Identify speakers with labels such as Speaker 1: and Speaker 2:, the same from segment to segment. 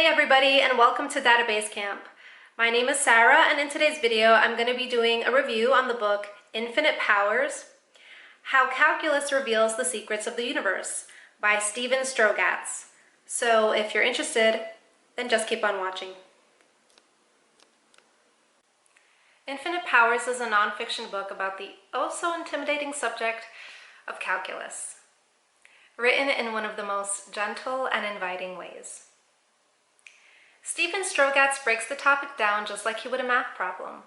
Speaker 1: Hey everybody, and welcome to Database Camp. My name is Sarah, and in today's video I'm going to be doing a review on the book Infinite Powers: How Calculus Reveals the Secrets of the Universe by Steven Strogatz. So if you're interested, then just keep on watching. Infinite Powers is a nonfiction book about the oh-so-intimidating subject of calculus, written in one of the most gentle and inviting ways. Steven Strogatz breaks the topic down just like he would a math problem.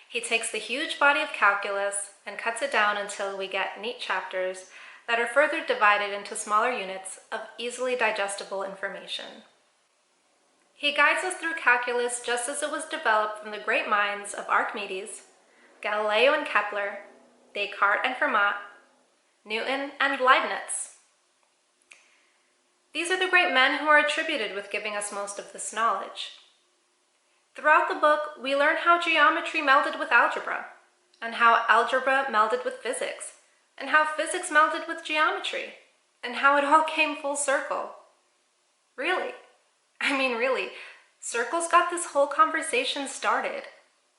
Speaker 1: He takes the huge body of calculus and cuts it down until we get neat chapters that are further divided into smaller units of easily digestible information. He guides us through calculus just as it was developed from the great minds of Archimedes, Galileo and Kepler, Descartes and Fermat, Newton and Leibniz. These are the great men who are attributed with giving us most of this knowledge. Throughout the book, we learn how geometry melded with algebra, and how algebra melded with physics, and how physics melded with geometry, and how it all came full circle. Really, circles got this whole conversation started.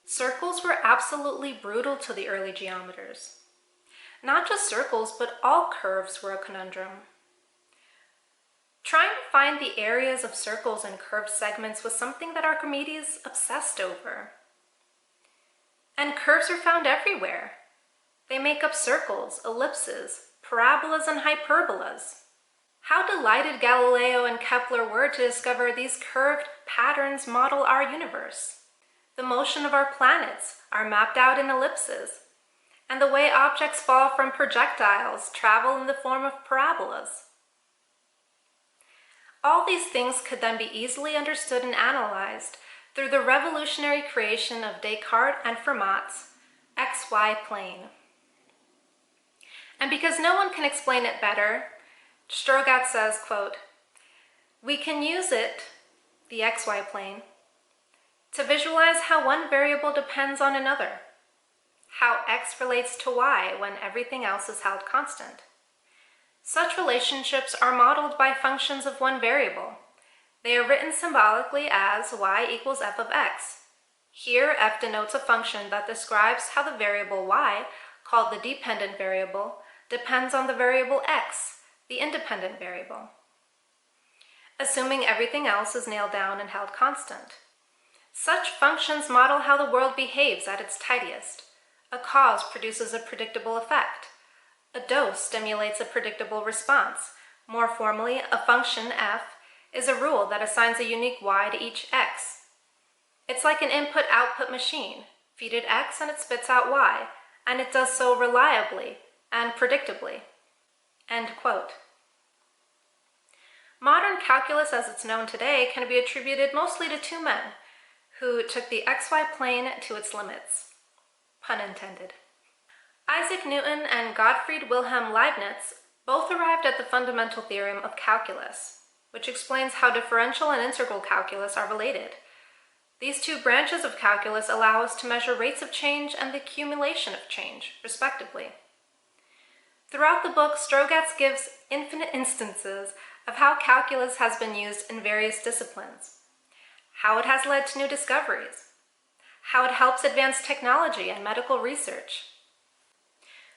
Speaker 1: Circles were absolutely brutal to the early geometers. Not just circles, but all curves were a conundrum. Trying to find the areas of circles and curved segments was something that Archimedes obsessed over. And curves are found everywhere. They make up circles, ellipses, parabolas, and hyperbolas. How delighted Galileo and Kepler were to discover these curved patterns model our universe. The motion of our planets are mapped out in ellipses, and the way objects fall from projectiles travel in the form of parabolas. All these things could then be easily understood and analyzed through the revolutionary creation of Descartes and Fermat's XY plane. And because no one can explain it better, Strogatz says, quote, "We can use it, the XY plane, to visualize how one variable depends on another, how X relates to Y when everything else is held constant. Such relationships are modeled by functions of one variable. They are written symbolically as y equals f of x. Here, f denotes a function that describes how the variable y, called the dependent variable, depends on the variable x, the independent variable, assuming everything else is nailed down and held constant. Such functions model how the world behaves at its tidiest. A cause produces a predictable effect. A dose stimulates a predictable response. More formally, a function f is a rule that assigns a unique y to each x. It's like an input-output machine. Feed it x and it spits out y, and it does so reliably and predictably." End quote. Modern calculus as it's known today can be attributed mostly to two men who took the XY plane to its limits. Pun intended. Isaac Newton and Gottfried Wilhelm Leibniz both arrived at the fundamental theorem of calculus, which explains how differential and integral calculus are related. These two branches of calculus allow us to measure rates of change and the accumulation of change, respectively. Throughout the book, Strogatz gives infinite instances of how calculus has been used in various disciplines, how it has led to new discoveries, how it helps advance technology and medical research.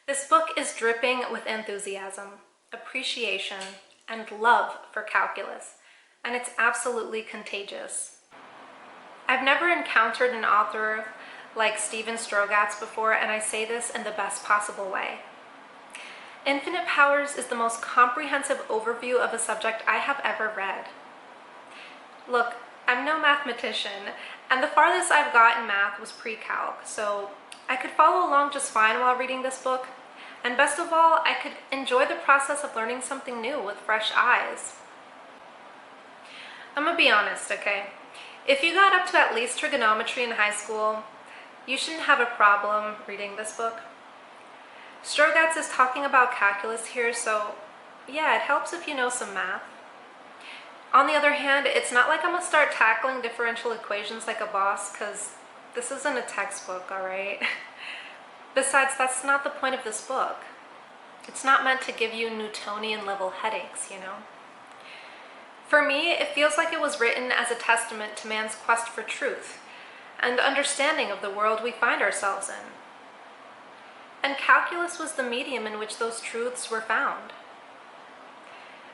Speaker 1: This book is dripping with enthusiasm, appreciation, and love for calculus, and it's absolutely contagious. I've never encountered an author like Steven Strogatz before, and I say this in the best possible way. Infinite Powers is the most comprehensive overview of a subject I have ever read. Look, I'm no mathematician, and the farthest I've got in math was pre-calc, so I could follow along just fine while reading this book, and best of all, I could enjoy the process of learning something new with fresh eyes. I'm gonna be honest, okay? If you got up to at least trigonometry in high school, you shouldn't have a problem reading this book. Strogatz is talking about calculus here, so yeah, it helps if you know some math. On the other hand, it's not like I'm gonna start tackling differential equations like a boss, because this isn't a textbook, alright? Besides, that's not the point of this book. It's not meant to give you Newtonian level headaches, you know? For me, it feels like it was written as a testament to man's quest for truth and understanding of the world we find ourselves in. And calculus was the medium in which those truths were found.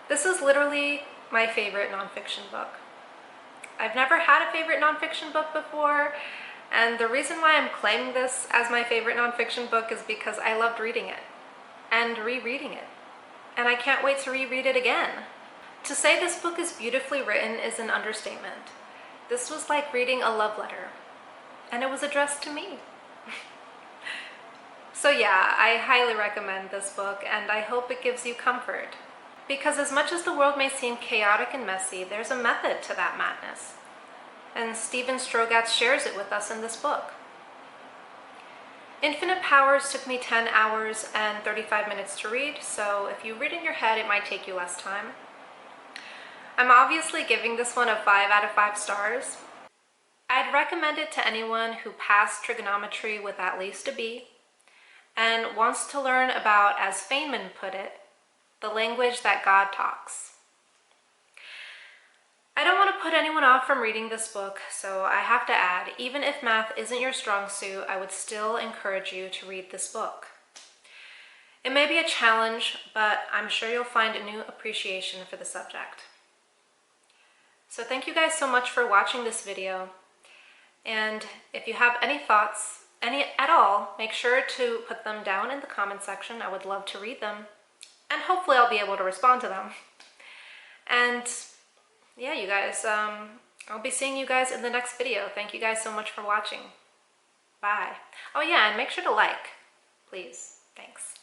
Speaker 1: This is literally my favorite nonfiction book. I've never had a favorite nonfiction book before, and the reason why I'm claiming this as my favorite nonfiction book is because I loved reading it and rereading it, and I can't wait to reread it again. To say this book is beautifully written is an understatement. This was like reading a love letter, and it was addressed to me. So yeah, I highly recommend this book, and I hope it gives you comfort. Because as much as the world may seem chaotic and messy, there's a method to that madness. And Steven Strogatz shares it with us in this book. Infinite Powers took me 10 hours and 35 minutes to read, so if you read in your head, it might take you less time. I'm obviously giving this one a 5 out of 5 stars. I'd recommend it to anyone who passed trigonometry with at least a B and wants to learn about, as Feynman put it, the language that God talks. I don't want to put anyone off from reading this book, so I have to add, even if math isn't your strong suit, I would still encourage you to read this book. It may be a challenge, but I'm sure you'll find a new appreciation for the subject. So thank you guys so much for watching this video, and if you have any thoughts, any at all, make sure to put them down in the comment section. I would love to read them, and hopefully I'll be able to respond to them. And yeah, you guys, I'll be seeing you guys in the next video. Thank you guys so much for watching. Bye. Oh yeah, and make sure to like, please. Thanks.